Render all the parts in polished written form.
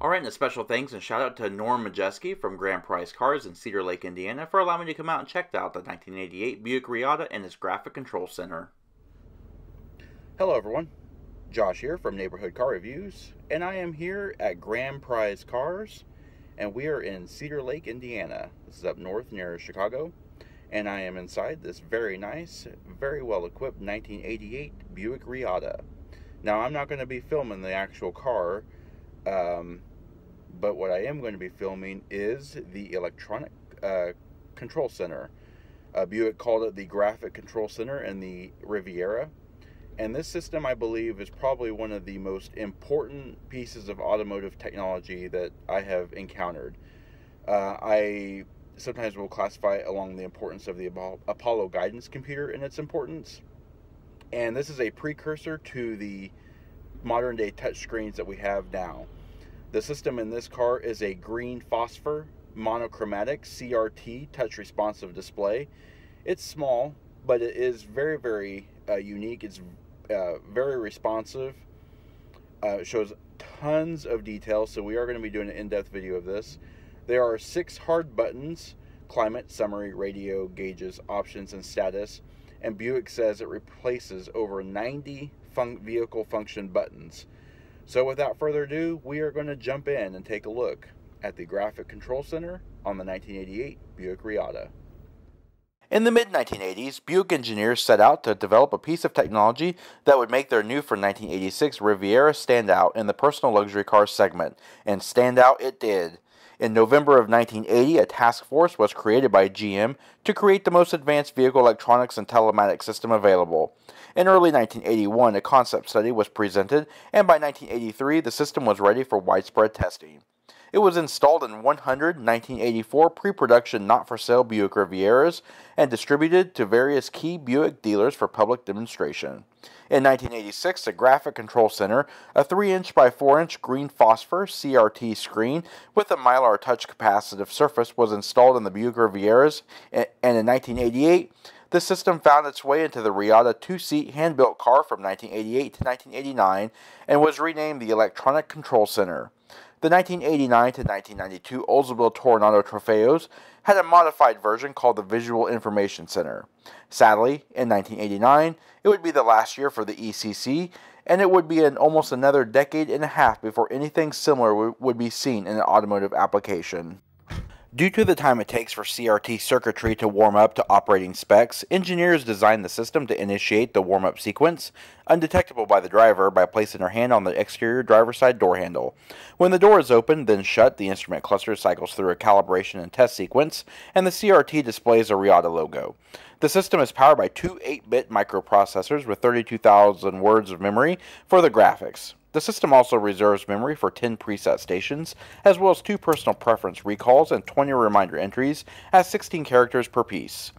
Alright, and a special thanks and shout out to Norm Majeski from Grand Prize Cars in Cedar Lake, Indiana for allowing me to come out and check out the 1988 Buick Reatta and its Graphic Control Center. Hello everyone, Josh here from Neighborhood Car Reviews, and I am here at Grand Prize Cars, and we are in Cedar Lake, Indiana. This is up north near Chicago, and I am inside this very nice, very well equipped 1988 Buick Reatta. Now I'm not going to be filming the actual car, but what I am going to be filming is the electronic control center. Buick called it the Graphic Control Center in the Riviera. And this system, I believe, is probably one of the most important pieces of automotive technology that I have encountered. I sometimes will classify it along the importance of the Apollo guidance computer and its importance. And this is a precursor to the modern day touchscreens that we have now. The system in this car is a green phosphor monochromatic CRT touch responsive display. It's small, but it is very, very unique. It's very responsive. It shows tons of detail, so we are going to be doing an in-depth video of this. There are 6 hard buttons: climate, summary, radio, gauges, options, and status. And Buick says it replaces over 90 vehicle function buttons. So without further ado, we are going to jump in and take a look at the Graphic Control Center on the 1988 Buick Reatta. In the mid-1980s, Buick engineers set out to develop a piece of technology that would make their new for 1986 Riviera stand out in the personal luxury car segment, and stand out it did. In November of 1980, a task force was created by GM to create the most advanced vehicle electronics and telematics system available. In early 1981, a concept study was presented, and by 1983, the system was ready for widespread testing. It was installed in 100 1984 pre-production not-for-sale Buick Rivieras and distributed to various key Buick dealers for public demonstration. In 1986, the Graphic Control Center, a 3-inch by 4-inch green phosphor CRT screen with a Mylar touch capacitive surface was installed in the Buick Rivieras, and in 1988, the system found its way into the Reatta 2-seat hand-built car from 1988 to 1989 and was renamed the Electronic Control Center. The 1989 to 1992 Oldsmobile Toronado Trofeos had a modified version called the Visual Information Center. Sadly, in 1989, it would be the last year for the ECC, and it would be almost another decade and a half before anything similar would be seen in an automotive application. Due to the time it takes for CRT circuitry to warm up to operating specs, engineers designed the system to initiate the warm-up sequence, undetectable by the driver, by placing her hand on the exterior driver's side door handle. When the door is opened, then shut, the instrument cluster cycles through a calibration and test sequence, and the CRT displays a Reatta logo. The system is powered by 2 8-bit microprocessors with 32,000 words of memory for the graphics. The system also reserves memory for 10 preset stations, as well as 2 personal preference recalls and 20 reminder entries at 16 characters per piece.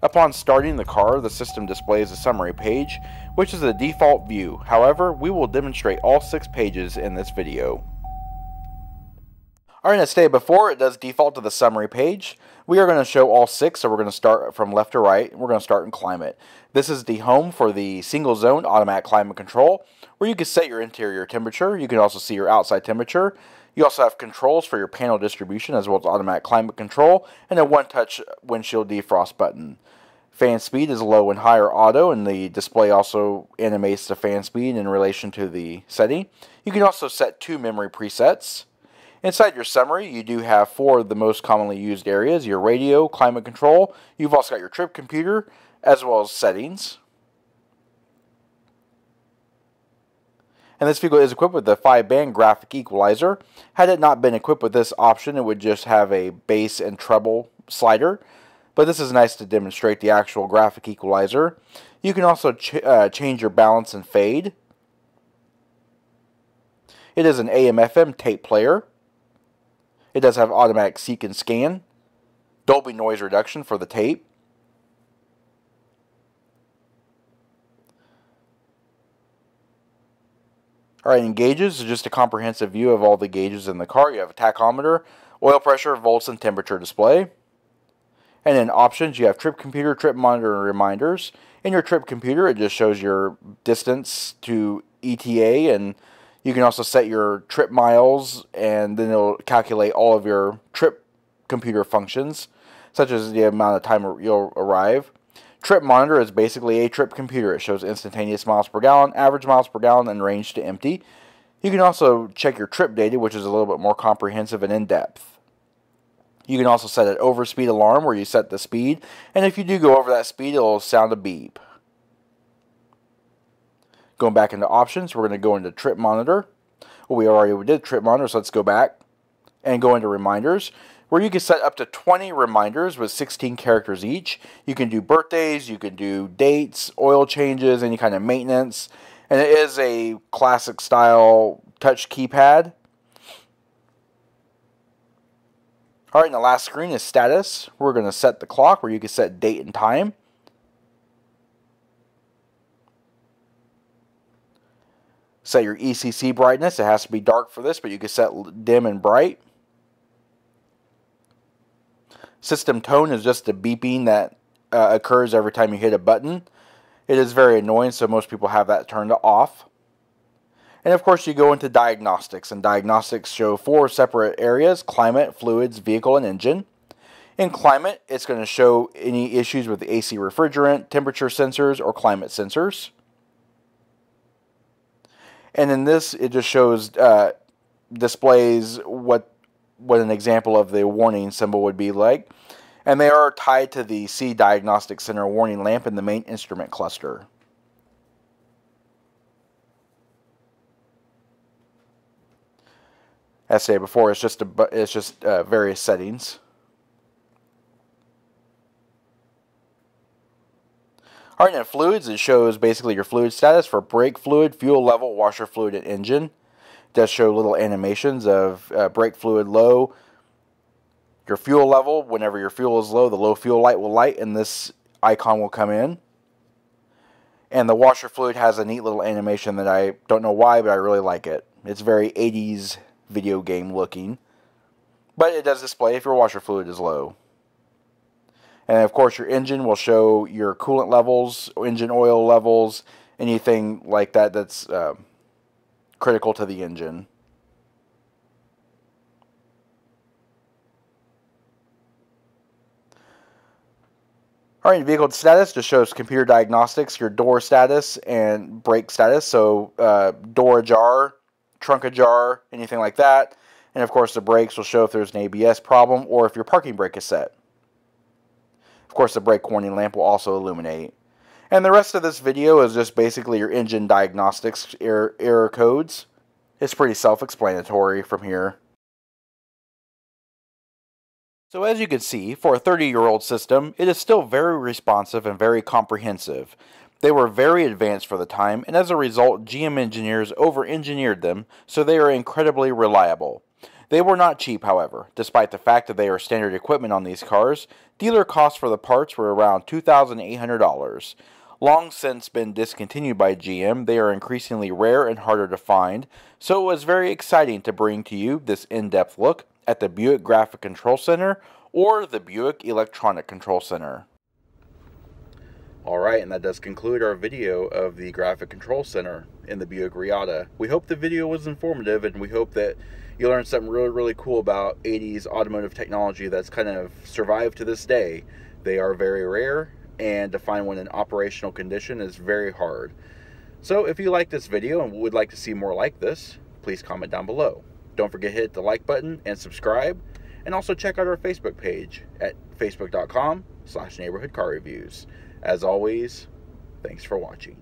Upon starting the car, the system displays a summary page, which is a default view. However, we will demonstrate all 6 pages in this video. Alright, let's stay before it does default to the summary page. We are going to show all 6, so we're going to start from left to right. We're going to start in climate. This is the home for the single zone automatic climate control, where you can set your interior temperature. You can also see your outside temperature. You also have controls for your panel distribution, as well as automatic climate control, and a one-touch windshield defrost button. Fan speed is low and high or auto, and the display also animates the fan speed in relation to the setting. You can also set 2 memory presets. Inside your summary, you do have 4 of the most commonly used areas: your radio, climate control. You've also got your trip computer, as well as settings. And this vehicle is equipped with a 5-band graphic equalizer. Had it not been equipped with this option, it would just have a bass and treble slider. But this is nice to demonstrate the actual graphic equalizer. You can also change your balance and fade. It is an AM/FM tape player. It does have automatic seek and scan, Dolby noise reduction for the tape. Alright, and gauges is just a comprehensive view of all the gauges in the car. You have a tachometer, oil pressure, volts, and temperature display. And in options, you have trip computer, trip monitor, and reminders. In your trip computer, it just shows your distance to ETA, and You can also set your trip miles, and then it'll calculate all of your trip computer functions, such as the amount of time you'll arrive. Trip monitor is basically a trip computer. It shows instantaneous miles per gallon, average miles per gallon, and range to empty. You can also check your trip data, which is a little bit more comprehensive and in-depth. You can also set an overspeed alarm where you set the speed, and if you do go over that speed, it'll sound a beep. Going back into options, we're going to go into trip monitor. Well, we did trip monitor, so let's go back and go into reminders, where you can set up to 20 reminders with 16 characters each. You can do birthdays, you can do dates, oil changes, any kind of maintenance. And it is a classic style touch keypad. Alright, and the last screen is status. We're going to set the clock, where you can set date and time. Set your ECC brightness. It has to be dark for this, but you can set dim and bright. System tone is just the beeping that occurs every time you hit a button. It is very annoying, so most people have that turned off. And of course, you go into diagnostics, and diagnostics show 4 separate areas: climate, fluids, vehicle, and engine. In climate, it's going to show any issues with the AC refrigerant, temperature sensors, or climate sensors. And in this, it just shows, displays what an example of the warning symbol would be like. And they are tied to the C Diagnostic Center warning lamp in the main instrument cluster. As stated before, it's just various settings. Alright, and in fluids, it shows basically your fluid status for brake fluid, fuel level, washer fluid, and engine. It does show little animations of brake fluid low. Your fuel level, whenever your fuel is low, the low fuel light will light, and this icon will come in. And the washer fluid has a neat little animation that I don't know why, but I really like it. It's very 80s video game looking. But it does display if your washer fluid is low. And of course, your engine will show your coolant levels, engine oil levels, anything like that that's critical to the engine. Alright, vehicle status just shows computer diagnostics, your door status, and brake status. So door ajar, trunk ajar, anything like that. And of course, the brakes will show if there's an ABS problem or if your parking brake is set. Of course, the brake warning lamp will also illuminate. And the rest of this video is just basically your engine diagnostics error codes. It's pretty self-explanatory from here. So as you can see, for a 30-year-old system, it is still very responsive and very comprehensive. They were very advanced for the time, and as a result, GM engineers over-engineered them, so they are incredibly reliable. They were not cheap, however. Despite the fact that they are standard equipment on these cars, dealer costs for the parts were around $2,800. Long since been discontinued by GM, they are increasingly rare and harder to find, so it was very exciting to bring to you this in-depth look at the Buick Graphic Control Center or the Buick Electronic Control Center. Alright, and that does conclude our video of the Graphic Control Center in the Buick Reatta. We hope the video was informative, and we hope that you learned something really, really cool about 80s automotive technology that's kind of survived to this day. They are very rare, and to find one in operational condition is very hard. So if you like this video and would like to see more like this, please comment down below. Don't forget to hit the like button and subscribe, and also check out our Facebook page at facebook.com/neighborhoodcarreviews. As always, thanks for watching.